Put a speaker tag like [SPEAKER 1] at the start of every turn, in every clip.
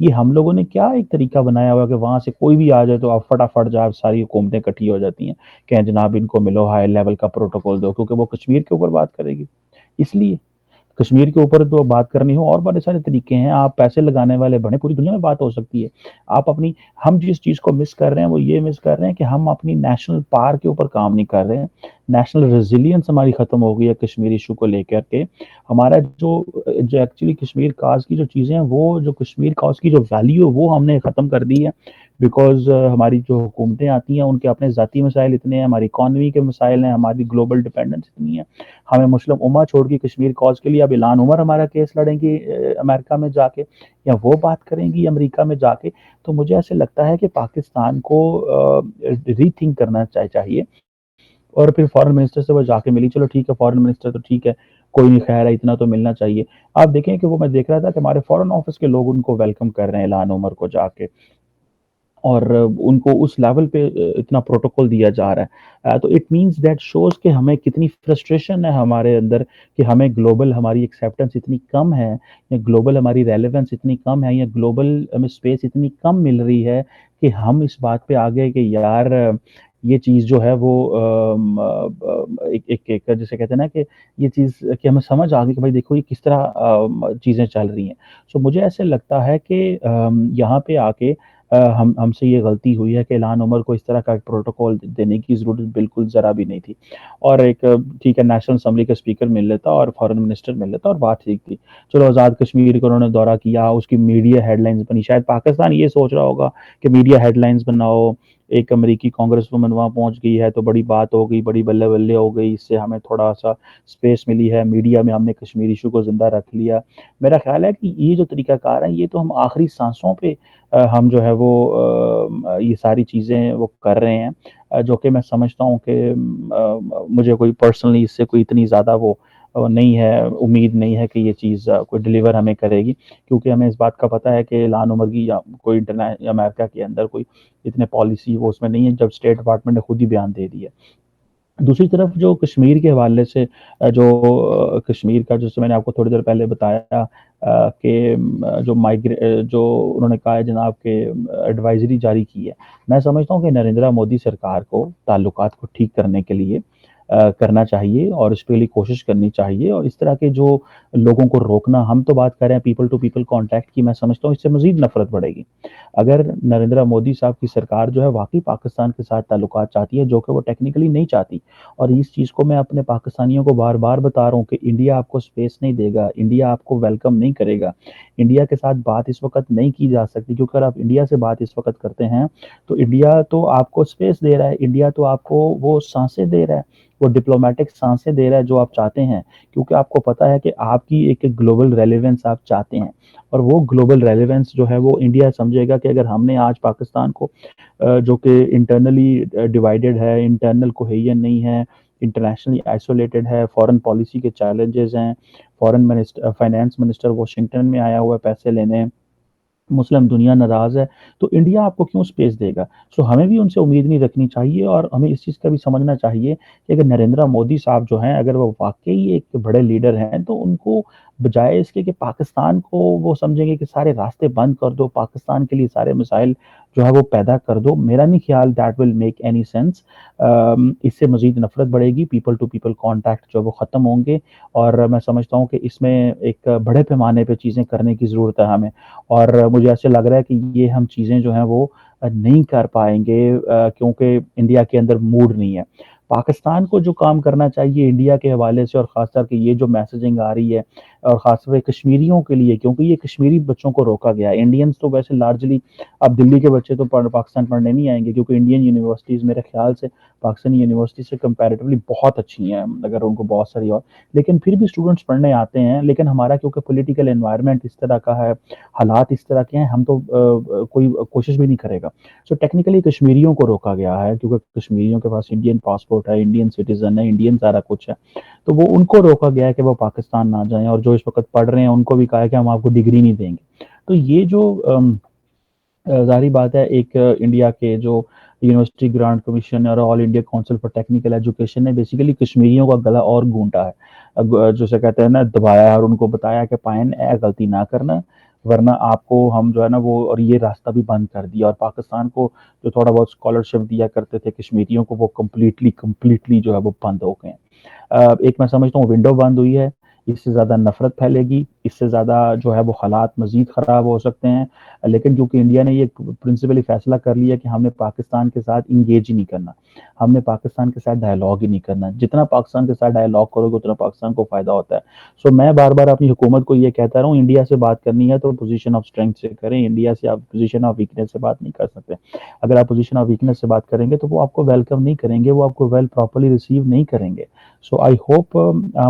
[SPEAKER 1] یہ ہم لوگوں نے کیا ایک طریقہ بنایا ہوا کہ وہاں سے کوئی بھی آ جائے تو آپ فٹافٹ جا ساری حکومتیں اکٹھی ہو جاتی ہیں کہ جناب ان کو ملو ہائی لیول کا پروٹوکول دو، کیونکہ وہ کشمیر کے اوپر بات کرے گی، اس لیے کشمیر کے اوپر تو بات کرنی ہو، اور بڑے سارے طریقے ہیں، آپ پیسے لگانے والے بنے، پوری دنیا میں بات ہو سکتی ہے۔ آپ اپنی ہم جس چیز کو مس کر رہے ہیں وہ یہ مس کر رہے ہیں کہ ہم اپنی نیشنل پار کے اوپر کام نہیں کر رہے ہیں، نیشنل ریزیلینس ہماری ختم ہو گئی ہے کشمیر ایشو کو لے کر کے۔ ہمارا جو ایکچولی کشمیر کاز کی جو چیزیں ہیں، وہ جو کشمیر کاز کی جو ویلیو ہے وہ ہم نے ختم کر دی ہے، بیکاز ہماری جو حکومتیں آتی ہیں ان کے اپنے ذاتی مسائل اتنے ہیں، ہماری اکانومی کے مسائل ہیں، ہماری گلوبل ڈپینڈنس اتنی ہے۔ ہمیں مسلم امہ چھوڑ کے کشمیر کاز کے لیے اب اعلان عمر ہمارا کیس لڑیں گی امریکہ میں جا کے، یا وہ بات کریں گی امریکہ میں جا کے۔ تو مجھے ایسے لگتا ہے کہ پاکستان کو ری تھنک کرنا چاہیے، اور پھر فارن منسٹر سے وہ جا کے ملی، چلو ٹھیک ہے فارن منسٹر تو ٹھیک ہے، کوئی نہیں، خیر ہے اتنا تو ملنا چاہیے۔ آپ دیکھیں کہ وہ میں دیکھ رہا تھا کہ ہمارے فارن آفس کے لوگ ان کو ویلکم کر رہے ہیں اعلان عمر کو جا کے، اور ان کو اس لیول پہ اتنا پروٹوکول دیا جا رہا ہے، تو اٹ مینس دیٹ شوز کہ ہمیں کتنی فرسٹریشن ہے ہمارے اندر، کہ ہمیں گلوبل ہماری ایکسیپٹنس اتنی کم ہے، یا گلوبل ہماری ریلیونس اتنی کم ہے، یا گلوبل ہمیں اسپیس اتنی کم مل رہی ہے کہ ہم اس بات پہ آ گئے کہ یار یہ چیز جو ہے وہ ایک جیسے کہتے ہیں نا کہ یہ چیز کہ ہمیں سمجھ آ گئی کہ بھائی دیکھو یہ کس طرح چیزیں چل رہی ہیں۔ سو مجھے ایسے لگتا ہے کہ یہاں پہ آ کے ہم سے یہ غلطی ہوئی ہے کہ اعلان عمر کو اس طرح کا پروٹوکول دینے کی ضرورت بالکل ذرا بھی نہیں تھی، اور ایک ٹھیک ہے نیشنل اسمبلی کا اسپیکر مل لیتا اور فارن منسٹر مل لیتا اور بات ٹھیک تھی، چلو آزاد کشمیر کو انہوں نے دورہ کیا، اس کی میڈیا ہیڈ لائنز بنی، شاید پاکستان یہ سوچ رہا ہوگا کہ میڈیا ہیڈ لائنز بناؤ، ایک امریکی کانگریس وومن وہاں پہنچ گئی ہے تو بڑی بات ہو گئی، بڑی بلے بلے ہو گئی، اس سے ہمیں تھوڑا سا اسپیس ملی ہے، میڈیا میں ہم نے کشمیر ایشو کو زندہ رکھ لیا۔ میرا خیال ہے کہ یہ جو طریقہ کار ہے یہ تو ہم آخری سانسوں پہ ہم جو ہے وہ یہ ساری چیزیں وہ کر رہے ہیں، جو کہ میں سمجھتا ہوں کہ مجھے کوئی پرسنلی اس سے کوئی اتنی زیادہ وہ نہیں ہے، امید نہیں ہے کہ یہ چیز کوئی ڈیلیور ہمیں کرے گی، کیونکہ ہمیں اس بات کا پتہ ہے کہ اعلان عمر کی یا کوئی امریکہ کے اندر کوئی اتنے پالیسی وہ اس میں نہیں ہے، جب اسٹیٹ ڈپارٹمنٹ نے خود ہی بیان دے دیا۔ دوسری طرف جو کشمیر کے حوالے سے جو کشمیر کا جیسے میں نے آپ کو تھوڑی دیر پہلے بتایا کہ جو انہوں نے کہا ہے جناب کہ ایڈوائزری جاری کی ہے، میں سمجھتا ہوں کہ نریندر مودی سرکار کو تعلقات کو ٹھیک کرنے کے لیے کرنا چاہیے، اور اس کے لیے کوشش کرنی چاہیے، اور اس طرح کے جو لوگوں کو روکنا، ہم تو بات کر رہے ہیں پیپل ٹو پیپل کانٹیکٹ کی، میں سمجھتا ہوں اس سے مزید نفرت بڑھے گی۔ اگر نریندر مودی صاحب کی سرکار جو ہے واقعی پاکستان کے ساتھ تعلقات چاہتی ہے، جو کہ وہ ٹیکنیکلی نہیں چاہتی، اور اس چیز کو میں اپنے پاکستانیوں کو بار بار بتا رہا ہوں کہ انڈیا آپ کو سپیس نہیں دے گا، انڈیا آپ کو ویلکم نہیں کرے گا، انڈیا کے ساتھ بات اس وقت نہیں کی جا سکتی، کیونکہ اگر آپ انڈیا سے بات اس وقت کرتے ہیں تو انڈیا تو آپ کو سپیس دے رہا ہے، انڈیا تو آپ کو وہ سانسیں دے رہا ہے، وہ ڈپلومیٹک سانسیں دے رہا ہے جو آپ چاہتے ہیں، کیونکہ آپ کو پتا ہے کہ آپ کی ایک گلوبل ریلیونس آپ چاہتے ہیں، اور وہ گلوبل ریلیونس جو ہے وہ انڈیا سمجھے گا کہ اگر ہم نے آج پاکستان کو جو کہ انٹرنلی ڈیوائیڈڈ ہے، انٹرنل کوہیژن نہیں ہے، انٹرنیشنلی آئسولیٹڈ ہے، فورن پالیسی کے چیلنجز ہیں، فائنانس منسٹر واشنگٹن میں آیا ہوا ہے پیسے لینے، مسلم دنیا ناراض ہے، تو انڈیا آپ کو کیوں سپیس دے گا؟ سو ہمیں بھی ان سے امید نہیں رکھنی چاہیے، اور ہمیں اس چیز کا بھی سمجھنا چاہیے کہ اگر نریندر مودی صاحب جو ہیں اگر وہ واقعی ایک بڑے لیڈر ہیں تو ان کو بجائے اس کے کہ پاکستان کو وہ سمجھیں گے کہ سارے راستے بند کر دو، پاکستان کے لیے سارے مسائل جو ہے وہ پیدا کر دو، میرا نہیں خیال that will make any sense. اس سے مزید نفرت بڑھے گی، پیپل ٹو پیپل کانٹیکٹ جو وہ ختم ہوں گے، اور میں سمجھتا ہوں کہ اس میں ایک بڑے پیمانے پہ چیزیں کرنے کی ضرورت ہے ہمیں، اور مجھے ایسے لگ رہا ہے کہ یہ ہم چیزیں جو ہیں وہ نہیں کر پائیں گے، کیونکہ انڈیا کے اندر موڈ نہیں ہے۔ پاکستان کو جو کام کرنا چاہیے انڈیا کے حوالے سے، اور خاص طور پہ یہ جو میسیجنگ آ رہی ہے، اور خاص طور پہ کشمیریوں کے لیے، کیونکہ یہ کشمیری بچوں کو روکا گیا ہے، انڈینز تو ویسے لارجلی اب دلی کے بچے تو پاکستان پڑھنے نہیں آئیں گے، کیونکہ انڈین یونیورسٹیز میرے خیال سے پاکستانی یونیورسٹی سے کمپیریٹیولی بہت اچھی ہیں، اگر ان کو بہت ساری، اور لیکن پھر بھی اسٹوڈنٹس پڑھنے آتے ہیں، لیکن ہمارا کیونکہ پولیٹیکل انوائرمنٹ اس طرح کا ہے، حالات اس طرح کے ہیں، ہم تو کوئی کوشش بھی نہیں کرے گا۔ سو ٹیکنیکلی کشمیریوں کو روکا گیا ہے، کیونکہ کشمیریوں کے پاس انڈین پاسپورٹ ہے، انڈین سٹیزن ہے، انڈین سارا کچھ ہے، تو وہ ان کو روکا گیا ہے کہ وہ پاکستان نہ جائیں، اور جو اس وقت پڑھ رہے ہیں ان کو بھی کہا ہے کہ ہم آپ کو ڈگری نہیں دیں گے۔ تو یہ جو ظاہری بات ہے، ایک انڈیا کے جو یونیورسٹی گرانٹ کمیشن اور all India council for technical education نے بیسیکلی کشمیریوں کا گلا اور گھونٹا ہے، جسے کہتے ہیں نا دبایا ہے، اور ان کو بتایا کہ پائن اے غلطی نہ کرنا، ورنہ آپ کو ہم جو ہے نا وہ اور یہ راستہ بھی بند کر دیا، اور پاکستان کو جو تھوڑا بہت اسکالرشپ دیا کرتے تھے کشمیریوں کو، وہ کمپلیٹلی جو ہے وہ بند ہو گئے ہیں۔ ایک میں سمجھتا ہوں ونڈو بند ہوئی ہے، اس سے زیادہ نفرت پھیلے گی، اس سے زیادہ جو ہے وہ حالات مزید خراب ہو سکتے ہیں، لیکن کیونکہ انڈیا نے یہ پرنسپلی فیصلہ کر لیا کہ ہم نے پاکستان کے ساتھ انگیج ہی نہیں کرنا، ہم نے پاکستان کے ساتھ ڈائلاگ ہی نہیں کرنا، جتنا پاکستان کے ساتھ ڈائلاگ کرو گے اتنا پاکستان کو فائدہ ہوتا ہے۔ سو میں بار بار اپنی حکومت کو یہ کہتا رہا ہوں، انڈیا سے بات کرنی ہے تو پوزیشن آف اسٹرینتھ سے کریں، انڈیا سے آپ پوزیشن آف ویکنیس سے بات نہیں کر سکتے۔ اگر آپ پوزیشن آف ویکنیس سے بات کریں گے تو وہ آپ کو ویلکم نہیں کریں گے، وہ آپ کو ویل پراپرلی ریسیو نہیں کریں گے۔ سو آئی ہوپ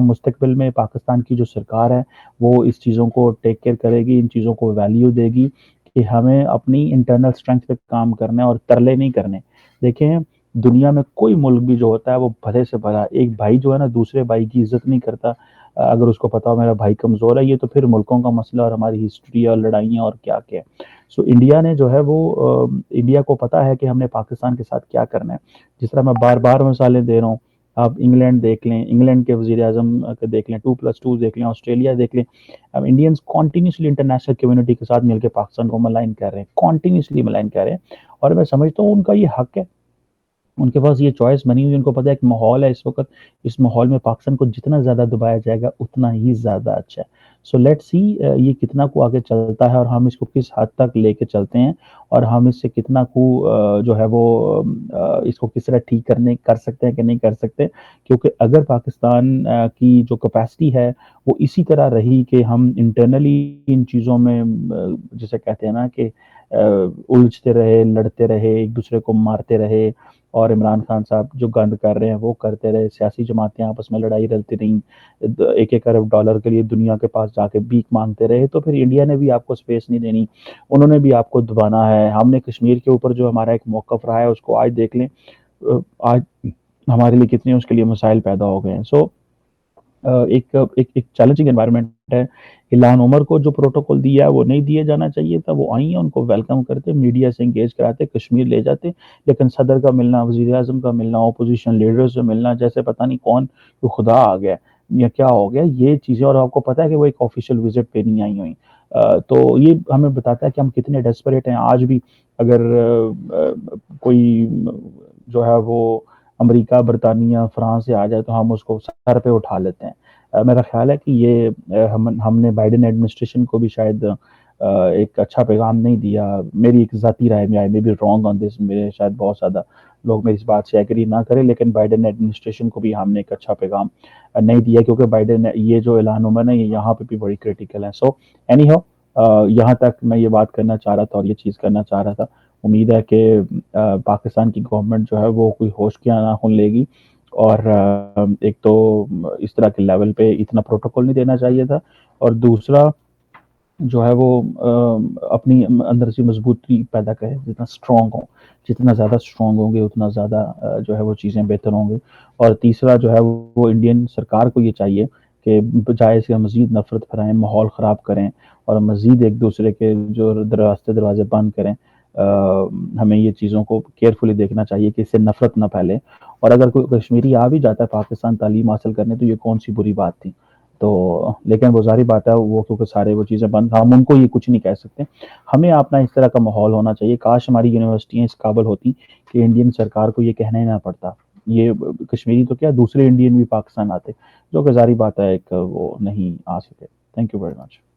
[SPEAKER 1] مستقبل میں پاکستان کی جو سرکار ہے وہ اس چیزوں کو ٹیک کیئر کرے گی، ان چیزوں کو ویلیو دے گی کہ ہمیں اپنی انٹرنل اسٹرینتھ پہ کام کرنا ہے اور ترلے نہیں کرنے۔ دیکھیں دنیا میں کوئی ملک بھی جو ہوتا ہے وہ بھلے سے بھلا، ایک بھائی جو ہے نا دوسرے بھائی کی عزت نہیں کرتا، اگر اس کو پتا ہو میرا بھائی کمزور ہے، یہ تو پھر ملکوں کا مسئلہ اور ہماری ہسٹری اور لڑائیاں اور کیا کیا۔ سو انڈیا نے جو ہے وہ انڈیا کو پتا ہے کہ ہم نے پاکستان کے ساتھ کیا کرنا ہے۔ جس طرح میں بار بار مثالیں دے رہا ہوں، آپ انگلینڈ دیکھ لیں، انگلینڈ کے وزیر اعظم دیکھ لیں، 2+2 دیکھ لیں، آسٹریلیا دیکھ لیں، اب انڈینس کانٹینیوسلی انٹرنیشنل کمیونٹی کے ساتھ مل کے پاکستان کو ملائن کر رہے ہیں، کانٹینیوسلی ملائن کر رہے ہیں، اور میں سمجھتا ہوں ان کا یہ حق ہے، ان کے پاس یہ چوائس بنی ہوئی، ان کو پتا ہے ایک ماحول ہے اس وقت، اس ماحول میں پاکستان کو جتنا زیادہ دبایا جائے گا اتنا ہی زیادہ اچھا ہے۔ سو لیٹ سی یہ کتنا کو آگے چلتا ہے اور ہم اس کو کس حد تک لے کے چلتے ہیں، اور ہم اس سے کتنا کو جو ہے وہ اس کو کس طرح ٹھیک کر سکتے ہیں کہ نہیں کر سکتے، کیونکہ اگر پاکستان کی جو کیپیسٹی ہے وہ اسی طرح رہی کہ ہم انٹرنلی ان چیزوں میں جسے کہتے ہیں نا کہ الجھتے رہے، لڑتے رہے، ایک دوسرے کو مارتے رہے، اور عمران خان صاحب جو گند کر رہے ہیں وہ کرتے رہے، سیاسی جماعتیں آپس میں لڑائی رلتی رہیں، 1 ارب ڈالر کے لیے دنیا کے پاس جا کے بھیک مانگتے رہے، تو پھر انڈیا نے بھی آپ کو اسپیس نہیں دینی، انہوں نے بھی آپ کو دبانا ہے۔ ہم نے کشمیر کے اوپر جو ہمارا ایک موقف رہا ہے اس کو آج دیکھ لیں، آج ہمارے لیے کتنے اس کے لیے مسائل پیدا ہو گئے ہیں۔ سو ایک چیلنجنگ انوائرمنٹ ہے۔ الہان عمر کو جو پروٹوکول دیا ہے وہ نہیں دیا جانا چاہیے تھا، وہ آئی ہیں، ان کو ویلکم کرتے، میڈیا سے انگیج کراتے، کشمیر لے جاتے، لیکن صدر کا ملنا، وزیر اعظم کا ملنا، اپوزیشن لیڈر سے ملنا، جیسے پتہ نہیں کون تو خدا آ گیا یا کیا ہو گیا، یہ چیزیں، اور آپ کو پتا ہے کہ وہ ایک آفیشیل وزٹ پہ نہیں آئی ہوئی، تو یہ ہمیں بتاتا ہے کہ ہم کتنے ڈیسپریٹ ہیں۔ آج بھی اگر کوئی جو ہے وہ امریکہ، برطانیہ، فرانس سے آ جائے تو ہم اس کو سر پہ اٹھا لیتے ہیں۔ میرا خیال ہے کہ یہ ہم نے بائیڈن ایڈمنسٹریشن کو بھی شاید ایک اچھا پیغام نہیں دیا۔ میری ایک ذاتی رائے میں، آئی مے بی رانگ آن دس، میرے شاید بہت زیادہ لوگ میری اس بات سے ایگری نہ کریں، لیکن بائیڈن ایڈمنسٹریشن کو بھی ہم نے ایک اچھا پیغام نہیں دیا، کیونکہ بائیڈن یہ جو اعلان عمر ہے یہ یہاں پہ بھی بڑی کریٹیکل ہے۔ سو اینی ہاؤ، یہاں تک میں یہ بات کرنا چاہ رہا تھا اور یہ چیز کرنا چاہ رہا تھا۔ امید ہے کہ پاکستان کی گورنمنٹ جو ہے وہ کوئی ہوش کیا نہ خون لے گی، اور ایک تو اس طرح کے لیول پہ اتنا پروٹوکول نہیں دینا چاہیے تھا، اور دوسرا جو ہے وہ اپنی اندر سے مضبوطی پیدا کرے، جتنا اسٹرانگ ہوں، جتنا زیادہ اسٹرانگ ہوں گے اتنا زیادہ جو ہے وہ چیزیں بہتر ہوں گے۔ اور تیسرا جو ہے وہ انڈین سرکار کو یہ چاہیے کہ بجائے سے مزید نفرت پھیلائیں، ماحول خراب کریں، اور مزید ایک دوسرے کے جو دروازے بند کریں، ہمیں یہ چیزوں کو کیئرفلی دیکھنا چاہیے کہ اس سے نفرت نہ پھیلے۔ اور اگر کوئی کشمیری آ بھی جاتا ہے پاکستان تعلیم حاصل کرنے تو یہ کون سی بری بات تھی، تو لیکن وہ ظاہری بات ہے وہ کیونکہ سارے وہ چیزیں بند، ہم ان کو یہ کچھ نہیں کہہ سکتے۔ ہمیں اپنا اس طرح کا ماحول ہونا چاہیے، کاش ہماری یونیورسٹیاں اس قابل ہوتی کہ انڈین سرکار کو یہ کہنا ہی نہ پڑتا، یہ کشمیری تو کیا دوسرے انڈین بھی پاکستان آتے، جو کہ ظاہری بات ہے ایک وہ نہیں آ سکے۔ Thank you very much.